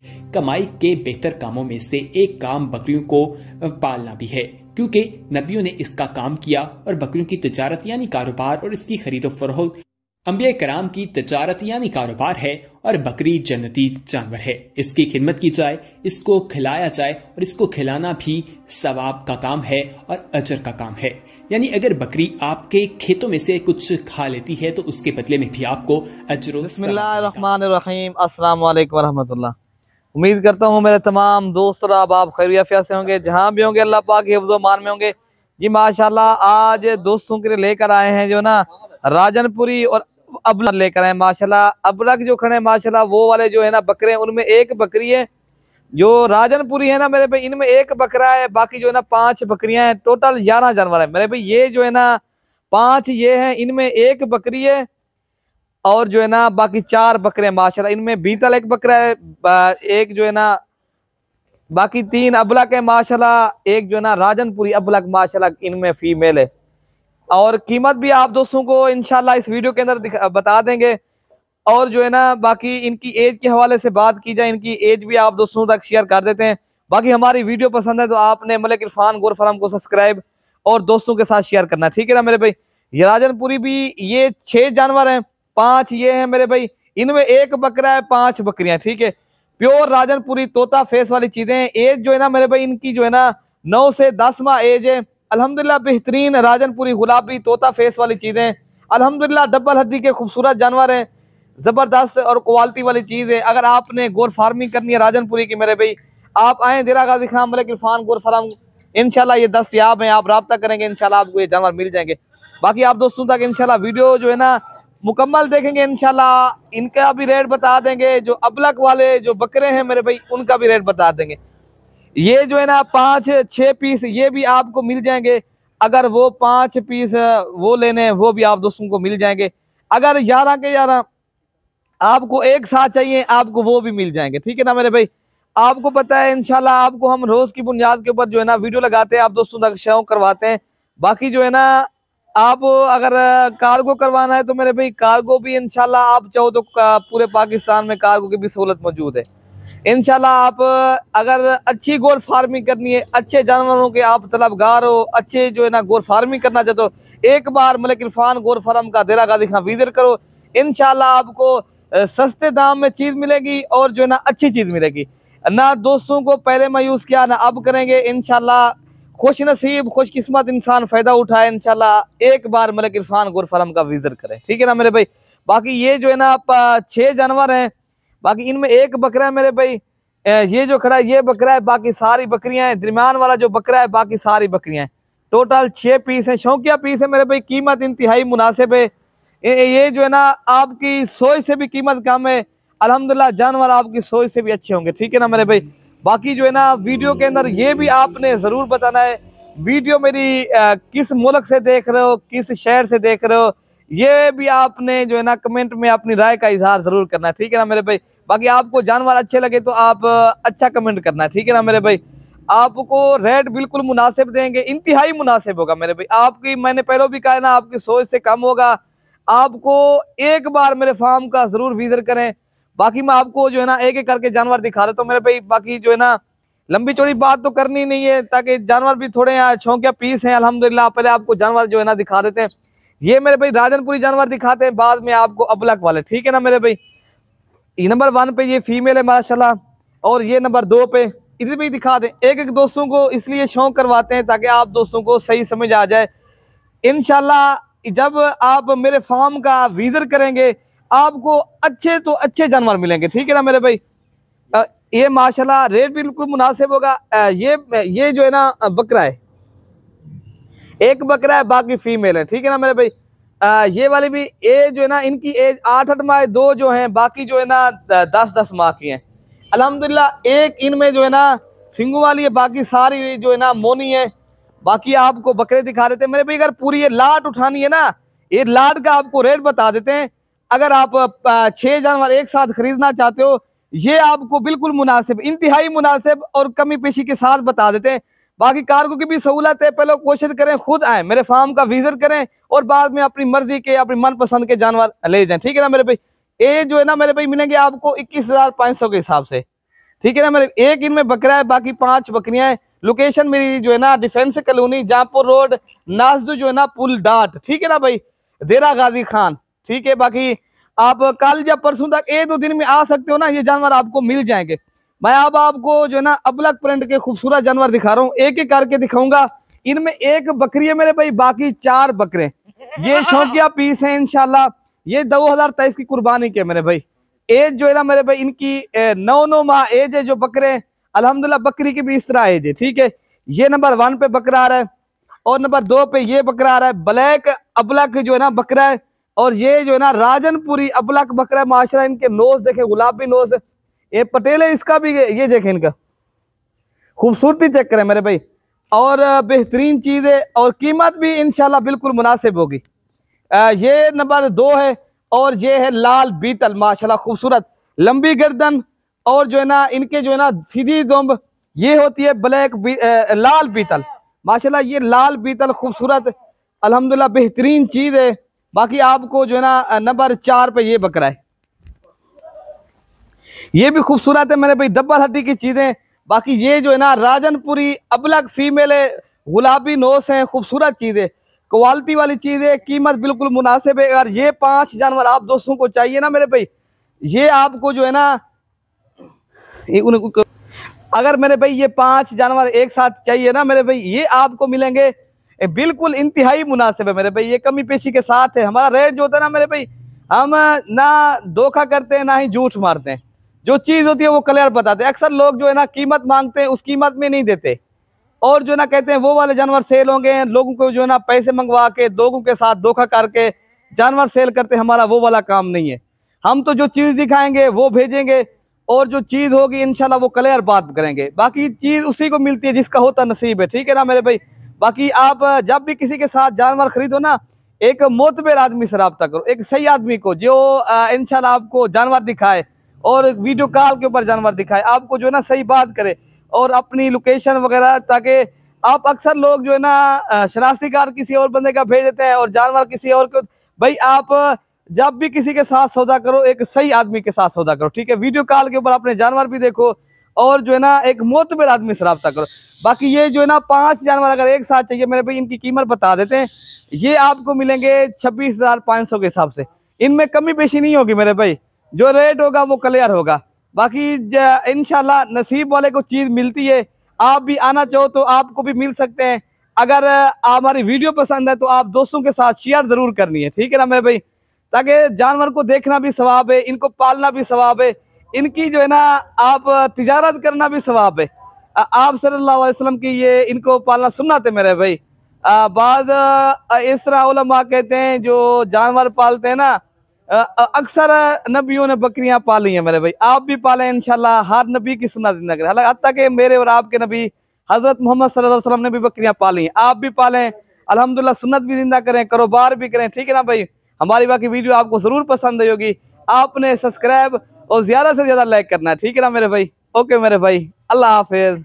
कमाई के बेहतर कामों में से एक काम बकरियों को पालना भी है, क्योंकि नबियों ने इसका काम किया और बकरियों की तिजारत यानी कारोबार और इसकी खरीदो फरोख्त अंबिया कराम की तिजारत यानी कारोबार है और बकरी जन्नती जानवर है। इसकी खिदमत की जाए, इसको खिलाया जाए और इसको खिलाना भी सवाब का काम है और अजर का काम है। यानी अगर बकरी आपके खेतों में से कुछ खा लेती है तो उसके बदले में भी आपको अजर। बिस्मिल्लाहिर्रहमानिर्रहीम, अस्सलाम वालेकुम वरहमतुल्लाह। उम्मीद करता हूँ मेरे तमाम दोस्त और आप खैरियत से होंगे, जहाँ भी होंगे अल्लाह पाक के हिफ्ज़ व मान में होंगे। जी माशाल्लाह, आज दोस्तों के लिए लेकर आए हैं जो ना राजनपुरी और अबलग लेकर आए माशाल्लाह। अबलग जो खड़े हैं माशाल्लाह वो वाले जो है ना बकरे, उनमें एक बकरी है। जो राजनपुरी है ना मेरे भाई, इनमें एक बकरा है, बाकी जो है ना 5 बकरियां हैं। टोटल 11 जानवर है मेरे भाई। ये जो है ना 5 ये हैं, इनमें एक बकरी है और जो है ना बाकी 4 बकरे माशाल्लाह। इनमें बीतल एक बकरा है, एक जो है ना बाकी 3 अबलग है माशाल्लाह। एक जो है ना राजनपुरी अबलग माशाल्लाह, इनमें फीमेल है। और कीमत भी आप दोस्तों को इंशाल्लाह इस वीडियो के अंदर बता देंगे। और जो है ना बाकी इनकी एज के हवाले से बात की जाए, इनकी एज भी आप दोस्तों तक शेयर कर देते हैं। बाकी हमारी वीडियो पसंद है तो आपने मलिक इरफान गोर फार्म को सब्सक्राइब और दोस्तों के साथ शेयर करना, ठीक है ना मेरे भाई। ये राजनपुरी भी ये 6 जानवर हैं, 5 ये हैं मेरे भाई। इनमें एक बकरा है, 5 बकरियां, ठीक है। प्योर राजनपुरी तोता फेस वाली चीजें हैं। एज जो है ना मेरे भाई इनकी जो है ना 9 से 10 माह एज है। अल्हम्दुलिल्लाह बेहतरीन राजनपुरी गुलाबी तोता फेस वाली चीजें अल्हम्दुलिल्लाह डबल हड्डी के खूबसूरत जानवर हैं, जबरदस्त और क्वालिटी वाली चीज है। अगर आपने गोर फार्मिंग करनी है राजनपुरी की मेरे भाई, आप आए देरा गाजी खान मलिक इरफान गोर फार्म, इंशाल्लाह ये दस्तयाब है। आप राब्ता करेंगे इंशाल्लाह आपको ये जानवर मिल जाएंगे। बाकी आप दोस्तों तक इंशाल्लाह वीडियो जो है ना मुकम्मल देखेंगे, इंशाल्लाह इनका भी रेट बता देंगे। जो अबलग वाले जो बकरे हैं मेरे भाई उनका भी रेट बता देंगे। ये जो है ना 5-6 पीस ये भी आपको मिल जाएंगे। अगर वो 5 पीस वो लेने हैं वो भी आप दोस्तों को मिल जाएंगे। अगर 11 के 11 आपको एक साथ चाहिए आपको वो भी मिल जाएंगे, ठीक है ना मेरे भाई। आपको पता है इंशाल्लाह आपको हम रोज की बुनियाद के ऊपर जो है ना वीडियो लगाते हैं, आप दोस्तों तक शौक करवाते हैं। बाकी जो है ना आप अगर कार्गो करवाना है तो मेरे भाई कार्गो भी इंशाल्लाह आप चाहो तो पूरे पाकिस्तान में कार्गो की भी सहूलत मौजूद है। इंशाल्लाह आप अगर अच्छी गोर फार्मिंग करनी है, अच्छे जानवरों के आप तलबगार हो, अच्छे जो है ना गोर फार्मिंग करना चाहते हो, एक बार मलिक इरफान गोर फार्म का देरा गाजी खां विजिट करो। इंशाल्लाह आपको सस्ते दाम में चीज मिलेगी और जो है ना अच्छी चीज मिलेगी। ना दोस्तों को पहले मायूस किया ना अब करेंगे। इंशाल्लाह खुश नसीब खुशकिस्मत इंसान फायदा उठाए। इंशाल्लाह एक बार मलिक इरफान गोर फार्म का विजिट करें, ठीक है ना मेरे भाई। बाकी ये जो है ना 6 जानवर हैं, बाकी इनमें एक बकरा है मेरे भाई। ये जो खड़ा है ये बकरा है, बाकी सारी बकरियां हैं। दरमियान वाला जो बकरा है बाकी सारी बकरियां हैं। टोटल 6 पीस हैं, शौकिया पीस है मेरे भाई। कीमत इंतहाई मुनासिब है। ये जो है ना आपकी सोच से भी कीमत कम है। अल्हम्दुलिल्लाह जानवर आपकी सोच से भी अच्छे होंगे, ठीक है ना मेरे भाई। बाकी जो है ना वीडियो के अंदर ये भी आपने जरूर बताना है वीडियो मेरी किस मुल्क से देख रहे हो, किस शहर से देख रहे हो, ये भी आपने जो है ना कमेंट में अपनी राय का इजहार जरूर करना है, ठीक है ना मेरे भाई। बाकी आपको जानवर अच्छे लगे तो आप अच्छा कमेंट करना है, ठीक है ना मेरे भाई। आपको रेट बिल्कुल मुनासिब देंगे, इंतहाई मुनासिब होगा मेरे भाई। आपकी मैंने पहले भी कहा है ना आपकी सोच से कम होगा। आपको एक बार मेरे फार्म का जरूर विजिट करें। बाकी मैं आपको जो है ना एक एक करके जानवर दिखा देता हूँ मेरे भाई। बाकी जो है ना लंबी चौड़ी बात तो करनी नहीं है, ताकि जानवर भी थोड़े यहाँ शौकिया पीस हैं अल्हम्दुलिल्लाह। पहले आपको जानवर जो है ना दिखा देते हैं। ये मेरे भाई राजनपुरी जानवर दिखाते हैं, बाद में आपको अबलग वाले, ठीक है ना मेरे भाई। नंबर 1 पे ये फीमेल है माशाल्लाह, और ये नंबर 2 पे इधर भी दिखा दें। एक एक दोस्तों को इसलिए शौक करवाते हैं ताकि आप दोस्तों को सही समझ आ जाए। इंशाल्लाह जब आप मेरे फार्म का विजिट करेंगे आपको अच्छे तो अच्छे जानवर मिलेंगे, ठीक है ना मेरे भाई। ये माशाल्लाह रेट भी बिल्कुल मुनासिब होगा। ये जो है ना बकरा है, एक बकरा है, बाकी फीमेल है, ठीक है ना मेरे भाई। ये वाली भी एज जो है ना इनकी एज 8-8 माह, 2 जो हैं, बाकी जो है ना 10-10 माह की हैं अल्हम्दुलिल्लाह। एक इनमें जो है ना सिंगू वाली है, बाकी सारी जो है ना मोनी है। बाकी आपको बकरे दिखा देते हैं मेरे भाई। अगर पूरी ये लाट उठानी है ना, ये लाट का आपको रेट बता देते हैं। अगर आप 6 जानवर एक साथ खरीदना चाहते हो, ये आपको बिल्कुल मुनासिब, इंतहाई मुनासिब और कमी पेशी के साथ बता देते हैं। बाकी कार्गो की भी सहूलत है। पहले कोशिश करें खुद आए मेरे फार्म का विजिट करें और बाद में अपनी मर्जी के अपनी मनपसंद के जानवर ले जाएं, ठीक है ना मेरे भाई। ये जो है ना मेरे भाई मिलेंगे आपको 21,500 के हिसाब से, ठीक है ना मेरे। एक इनमें बकरा है, बाकी 5 बकरियां हैं। लोकेशन मेरी जो है ना डिफेंस कॉलोनी, जहाँपुर रोड, नाजदू जो है ना पुल डाट, ठीक है ना भाई, देरा गाजी खान, ठीक है। बाकी आप कल या परसों तक 1-2 दिन में आ सकते हो ना, ये जानवर आपको मिल जाएंगे। मैं अब आपको जो है ना अबलक प्रिंट के खूबसूरत जानवर दिखा रहा हूँ, एक एक करके दिखाऊंगा। इनमें एक बकरी है मेरे भाई, बाकी 4 बकरे। ये शौकिया पीस है इंशाल्लाह। ये 2023 की कुर्बानी के मेरे भाई। एज जो है ना मेरे भाई इनकी 9 माह एज है जो बकरे, अल्हम्दुलिल्लाह बकरी की भी इस तरह एज है, ठीक है। ये नंबर 1 पे बकरा आ रहा है, और नंबर 2 पे ये बकरा आ रहा है, ब्लैक अबलक जो है ना बकरा है। और ये जो है ना राजनपुरी अबलक बकरा है। माशाल्लाह इनके नोज देखे, गुलाबी नोज। ये पटेल है इसका भी, ये देखे इनका खूबसूरती चेक करें मेरे भाई। और बेहतरीन चीज है, और कीमत भी इंशाल्लाह बिल्कुल मुनासिब होगी। ये नंबर 2 है, और ये है लाल बीतल, माशाल्लाह खूबसूरत लंबी गर्दन, और जो है ना इनके जो है ना सीधी दुम्ब। ये होती है लाल बीतल, माशाल्लाह ये लाल बीतल खूबसूरत, अल्हम्दुलिल्लाह बेहतरीन चीज है। बाकी आपको जो है ना नंबर 4 पे ये बकरा है, ये भी खूबसूरत है मेरे भाई, डबल हड्डी की चीजें। बाकी ये जो है ना राजनपुरी अबलक फीमेल है, गुलाबी नोस है, खूबसूरत चीज है, क्वालिटी वाली चीज है, कीमत बिल्कुल मुनासिब है। अगर ये 5 जानवर आप दोस्तों को चाहिए ना मेरे भाई, ये आपको जो है ना अगर मेरे भाई ये 5 जानवर एक साथ चाहिए ना मेरे भाई, ये आपको मिलेंगे बिल्कुल इंतहाई मुनासिब है मेरे भाई। ये कमी पेशी के साथ है। हमारा रेट जो होता है ना मेरे भाई, हम ना धोखा करते हैं ना ही झूठ मारते हैं। जो चीज होती है वो क्लियर बताते हैं। अक्सर लोग जो है ना कीमत मांगते हैं, उस कीमत में नहीं देते, और जो है ना कहते हैं वो वाले जानवर सेल होंगे, लोगों को जो है ना पैसे मंगवा के लोगों के साथ धोखा करके जानवर सेल करते। हमारा वो वाला काम नहीं है। हम तो जो चीज दिखाएंगे वो भेजेंगे, और जो चीज होगी इंशाल्लाह वो क्लियर बात करेंगे। बाकी चीज उसी को मिलती है जिसका होता नसीब है, ठीक है ना मेरे भाई। बाकी आप जब भी किसी के साथ जानवर खरीदो ना, एक मोतबर आदमी से रब्ता करो, एक सही आदमी को, जो इंशाल्लाह आपको जानवर दिखाए और वीडियो कॉल के ऊपर जानवर दिखाए, आपको जो है ना सही बात करे, और अपनी लोकेशन वगैरह, ताकि आप अक्सर लोग जो है ना शनाख्ती कार्ड किसी और बंदे का भेज देते हैं और जानवर किसी और को। भाई आप जब भी किसी के साथ सौदा करो, एक सही आदमी के साथ सौदा करो, ठीक है। वीडियो कॉल के ऊपर अपने जानवर भी देखो, और जो है ना एक मोतबर आदमी से रब्ता करो। बाकी ये जो है ना 5 जानवर अगर एक साथ चाहिए मेरे भाई, इनकी कीमत बता देते हैं। ये आपको मिलेंगे 26,500 के हिसाब से। इनमें कमी पेशी नहीं होगी मेरे भाई, जो रेट होगा वो क्लियर होगा। बाकी इंशाल्लाह नसीब वाले को चीज मिलती है। आप भी आना चाहो तो आपको भी मिल सकते हैं। अगर हमारी वीडियो पसंद है तो आप दोस्तों के साथ शेयर जरूर करनी है, ठीक है ना मेरे भाई, ताकि जानवर को देखना भी सवाब है, इनको पालना भी सवाब है, इनकी जो है ना आप तिजारत करना भी सवाब है। आप सल्लल्लाहु अलैहि वसल्लम की ये इनको पालना सुन्नत है मेरे भाई। बाद इस तरह उलमा कहते हैं जो जानवर पालते हैं ना, अक्सर नबियों ने बकरियां पाली हैं मेरे भाई। आप भी पालें इंशाल्लाह, हर नबी की सुन्नत जिंदा करें। हालांकि हत्ता कि मेरे और आपके नबी हजरत मोहम्मद सल्लल्लाहु अलैहि वसल्लम ने भी बकरियां पाली हैं, आप भी पालें अल्हम्दुलिल्लाह, सुन्नत भी जिंदा करें, कारोबार भी करें, ठीक है ना भाई। हमारी बाकी वीडियो आपको जरूर पसंद आई होगी। आपने सब्सक्राइब और ज्यादा से ज्यादा लाइक करना है, ठीक है ना मेरे भाई। ओके मेरे भाई, अल्लाह हाफिज।